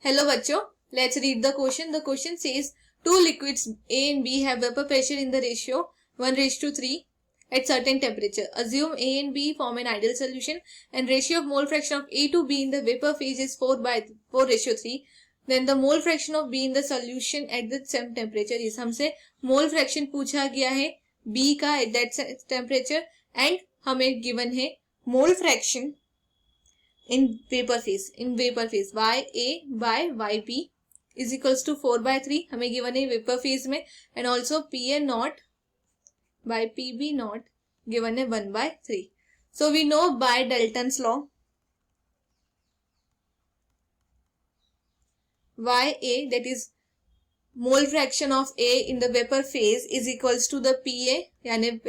Hello बच्चों, let's read the question. The question says two liquids A and B have vapor pressure in the ratio 1:3 at certain temperature. Assume A and B form an ideal solution and ratio of mole fraction of A to B in the vapor phase is 4:3. Then the mole fraction of B in the solution at the same temperature is. हमसे mole fraction पूछा गया है B का at that temperature and हमें given है mole fraction in vapor phase YA by YB is equals to 4/3 हमें given है vapor phase में, and also PA naught by PB naught given है 1/3. So we know by Dalton's law YA, that is mole fraction of A in the vapor phase, is equals to the PA यानी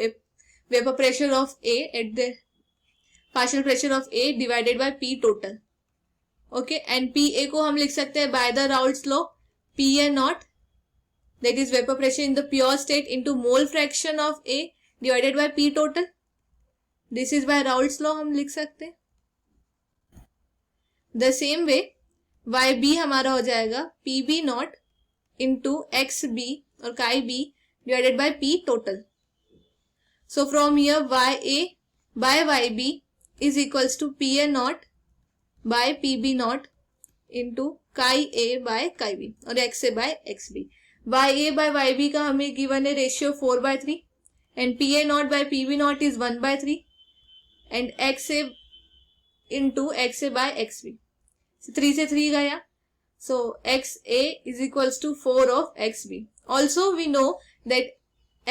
vapor pressure of A at the partial pressure of A divided by P total. Okay, and PA को हम लिख सकते हैं by the Raoult's law PA naught, that is vapor pressure in the pure state, into mole fraction of A divided by P total. This is by Raoult's law हम लिख सकते हैं. The same way YB हमारा हो जाएगा PB naught into XB और chi B divided by P total. So from here YA by YB is equals to PA naught by PB naught into chi A by chi B और XA by XB. YA by YB का हमें given है ratio 4/3 and PA naught by PB naught is 1/3 and XA into XA by XB. So 3 से 3 गया. So XA is equals to 4 of XB. Also we know that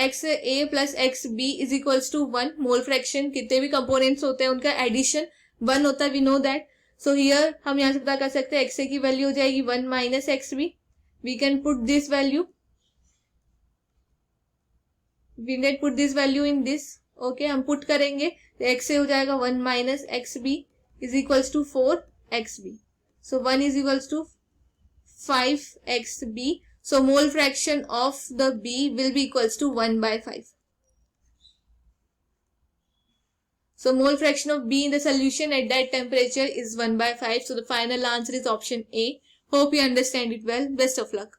XA plus XB is equals to 1. Mole fraction कितने भी components होते हैं उनका addition 1 होता है. We know that. So here हम यहाँ से पता कर सकते हैं XA की वैल्यू हो जाएगी 1 minus XB. We can put this value, we can put this value in this. Okay, हम पुट करेंगे तो XA हो जाएगा 1 minus XB is equals to 4XB. So 1 is equals to 5XB. So mole fraction of the B will be equals to 1/5. So mole fraction of B in the solution at that temperature is 1/5. So the final answer is option A. Hope you understand it well. Best of luck.